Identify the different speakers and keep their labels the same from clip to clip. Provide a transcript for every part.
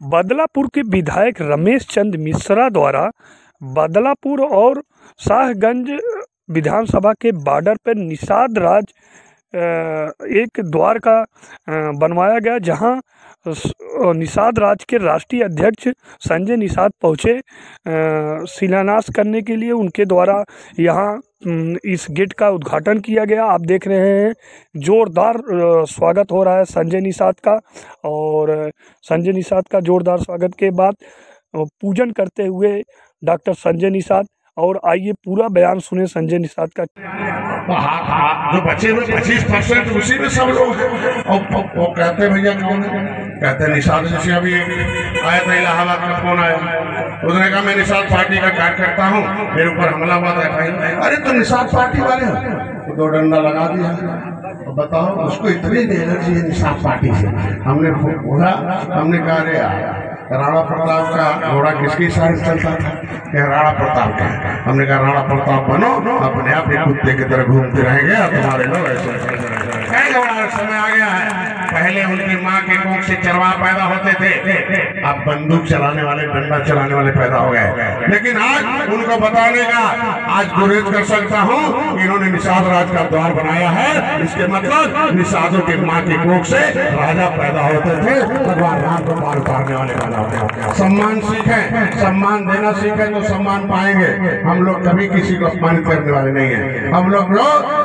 Speaker 1: बदलापुर के विधायक रमेश चंद मिश्रा द्वारा बदलापुर और शाहगंज विधानसभा के बॉर्डर पर निषाद राज एक द्वार का बनवाया गया, जहां निषाद राज के राष्ट्रीय अध्यक्ष संजय निषाद पहुंचे शिलान्यास करने के लिए। उनके द्वारा यहां इस गेट का उद्घाटन किया गया। आप देख रहे हैं जोरदार स्वागत हो रहा है संजय निषाद का, और संजय निषाद का जोरदार स्वागत के बाद पूजन करते हुए डॉक्टर संजय निषाद। और आइए पूरा बयान सुने संजय निषाद का।
Speaker 2: जो बचे हुए 25% उसी में सब लोग हैं। और वो कहते भैया कौन है, कहते निषाद। जैसे अभी आया था इलाहाबाद का फोन आया, उसने कहा मैं निषाद पार्टी का कार्यकर्ता हूँ, मेरे ऊपर हमला हुआ था। अरे तो निषाद पार्टी वाले हो, तो 2 डंडा लगा दिया। तो बताओ उसको इतनी एनर्जी है निषाद पार्टी से। हमने बोला, हमने कहा अरे राणा प्रताप का घोड़ा किसकी साइड चलता था, राणा प्रताप का। हमने कहा राणा प्रताप बनो, अपने आप ही कुत्ते की तरह घूमते रहेंगे और तुम्हारे लोग ऐसे समय आ गया है। पहले उनकी माँ के कोख से चरवाहा पैदा होते थे, अब बंदूक चलाने वाले, डंडा चलाने वाले पैदा हो गए। लेकिन आज उनको बताने का आज गुरेज कर सकता हूँ, इन्होंने निषाद राज का द्वार बनाया है। इसके मतलब निषादों के माँ के कोख से राजा पैदा होते थे, भगवान राम को पार उतारने वाले पैदा होते हैं। सम्मान सीखें, सम्मान देना सीखें तो सम्मान पाएंगे। हम लोग कभी किसी को अपमानित करने वाले नहीं है। हम लोग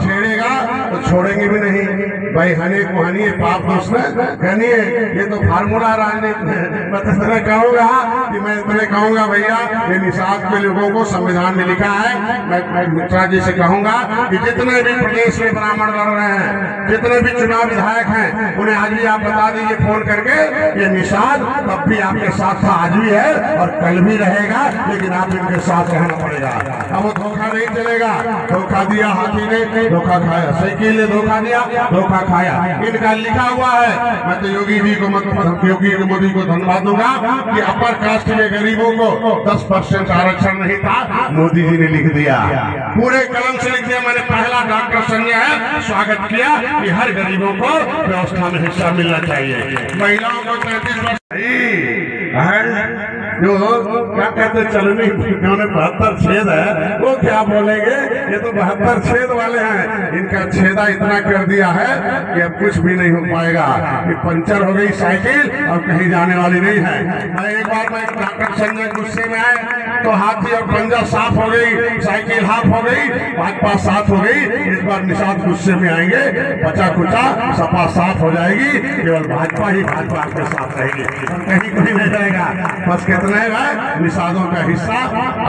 Speaker 2: छेड़ेगा तो छोड़ेंगे भी नहीं भाई। हने को हनी पाप कहनिए, ये तो फार्मूला राजनीति। मैं तुम्हें कहूँगा कि मैं तुम्हें कहूँगा भैया, ये निषाद के लोगों को संविधान में लिखा है। मैं मित्रा जी से कहूँगा कि जितने भी प्रदेश में ब्राह्मण लड़ रहे हैं, जितने भी चुनाव विधायक हैं, उन्हें आज भी आप बता दीजिए फोन करके, ये निषाद तब भी आपके साथ था, आज भी है और कल भी रहेगा, लेकिन आप इनके साथ रहना पड़ेगा। अब वो धोखा नहीं चलेगा। धोखा दिया हाथी ने, धोखा खाया। साइकिल ने धोखा दिया, धोखा खाया। इनका लिखा हुआ है। मैं तो योगी जी को, योगी मोदी को धन्यवाद दूंगा कि अपर कास्ट के गरीबों को 10% आरक्षण नहीं था, मोदी जी ने लिख दिया, पूरे कलम से लिख दिया। मैंने पहला डॉक्टर संजय है स्वागत किया कि हर गरीबों को व्यवस्था में हिस्सा मिलना चाहिए। महिलाओं को 33 वर्ष जो क्या कहते चलनी 72 छेद है, वो क्या बोलेंगे, ये तो 72 छेद वाले हैं। इनका छेदा इतना कर दिया है कि अब कुछ भी नहीं हो पाएगा। कि पंचर हो गई साइकिल और कहीं जाने वाली नहीं है। मैं एक बार मैं डॉक्टर संजय गुस्से में आए तो हाथी और पंजा साफ हो गई, साइकिल हाफ हो गई, भाजपा साफ हो गई। इस बार निषाद गुस्से में आएंगे, बचा कुचा सपा साफ हो जाएगी, केवल भाजपा ही भाजपा के साथ रहेगी, कहीं कोई नहीं रहेगा। बस कितना है निषादों का हिस्सा।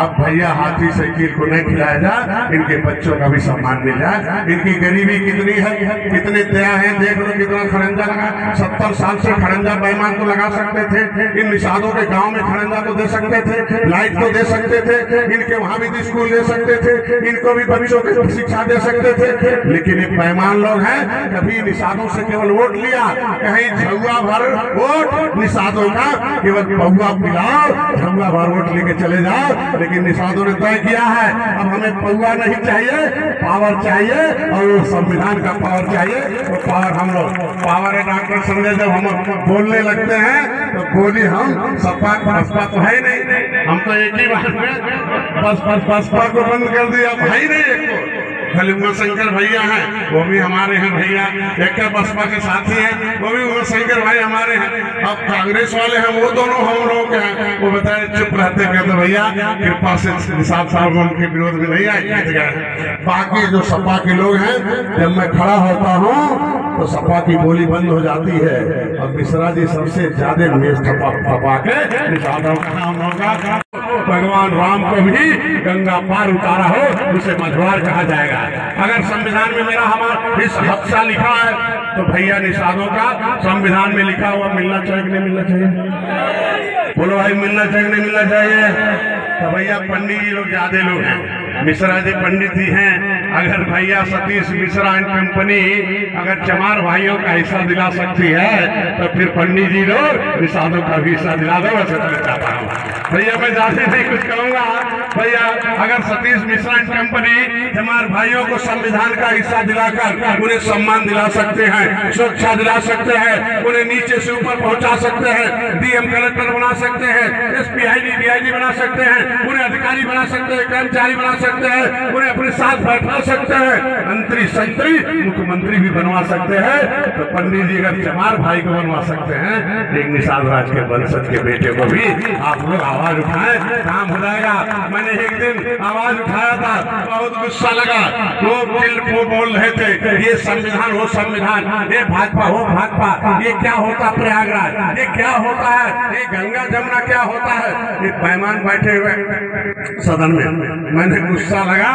Speaker 2: अब भैया हाथी साइकिल को नहीं खिलाया जाए, इनके बच्चों का भी सम्मान मिल जाए। इनकी गरीबी कितनी है, कितने दया है, देख लो कितना खड़ंजा लगा। 70 साल से खड़ंजा बेईमान को लगा सकते थे, इन निषादों के गांव में खड़ंजा को दे सकते थे, लाइट को दे सकते थे, इनके वहां भी स्कूल दे सकते थे, इनको भी बच्चों को शिक्षा दे सकते थे। लेकिन ये बेईमान लोग हैं, कभी निषादों से केवल वोट लिया, कहीं झुआ भर वोट निषादों का, केवल पहुआ पिलाओ, झुआ भर वोट लेके चले जाओ। लेकिन निषादों ने तय किया है अब हमें पहुआ नहीं चाहिए, पावर चाहिए, और वो संविधान का पावर चाहिए। वो पावर हम लोग पावर है। डॉक्टर संजय जब हम बोलने लगते हैं तो बोली हम सपा बसपा तो है नहीं, हम तो एक ही बात में बसपा को बंद कर दिया, है ही नहीं एक को। खाली उमा शंकर भैया हैं, वो भी हमारे हैं भैया, एक बसपा के साथी हैं, वो भी उमा शंकर भाई हमारे हैं। अब कांग्रेस वाले हैं, वो दोनों हम लोग के हैं। वो बताए चुप रहते, कहते भैया कृपा से निषाद साहब उनके विरोध में नहीं आए। बाकी जो सपा के लोग हैं, जब मैं खड़ा होता हूँ तो सपा की बोली बंद हो जाती है। और मिश्रा जी सबसे ज्यादा मेज थपा के निषादों का नाम होगा। भगवान राम को भी गंगा पार उतारा हो, उसे मझवार कहा जाएगा। अगर संविधान में मेरा हमारा इस हफ्सा लिखा है तो भैया निषादों का संविधान में लिखा हुआ मिलना चाहिए कि नहीं मिलना चाहिए? बोलो भाई, मिलना चाहिए कि नहीं मिलना चाहिए? तो भैया पंडित जी लोग ज्यादा लोग हैं, मिश्रा जी पंडित जी हैं, अगर भैया सतीश मिश्रा एंड कंपनी अगर चमार भाइयों का हिस्सा दिला सकती है तो फिर पंडित जी लोग निषादों का भी हिस्सा दिला दो। वैसे मैं चाहता हूँ भैया, मैं ज्यादा नहीं कुछ कहूँगा भैया, अगर सतीश मिश्रा एंड कंपनी चमार भाइयों को संविधान का हिस्सा दिलाकर उन्हें सम्मान दिला सकते हैं, सुरक्षा दिला सकते हैं, उन्हें नीचे से ऊपर पहुंचा सकते हैं, डीएम कलेक्टर बना सकते हैं, एसपी डीआईजी बना सकते हैं, उन्हें अधिकारी बना सकते हैं, कर्मचारी बना सकते हैं, उन्हें अपने साथ बैठा सकते हैं, मंत्री संतरी मुख्यमंत्री भी बनवा सकते हैं, तो पंडित जी अगर चमार भाई को बनवा सकते हैं, एक निषाद राज के वंशज के बेटे को भी आप लोग आवाज उठाएं, काम हो जाएगा। मैंने एक दिन आवाज उठाया था, बहुत गुस्सा लगा, लोग दिल को बोल रहे थे ये संविधान हो संविधान, ये भाजपा हो भाजपा, ये क्या होता प्रयागराज, ये क्या होता है, ये गंगा जमुना क्या होता है, ये पैमान बैठे हुए सदन में। मैंने गुस्सा लगा।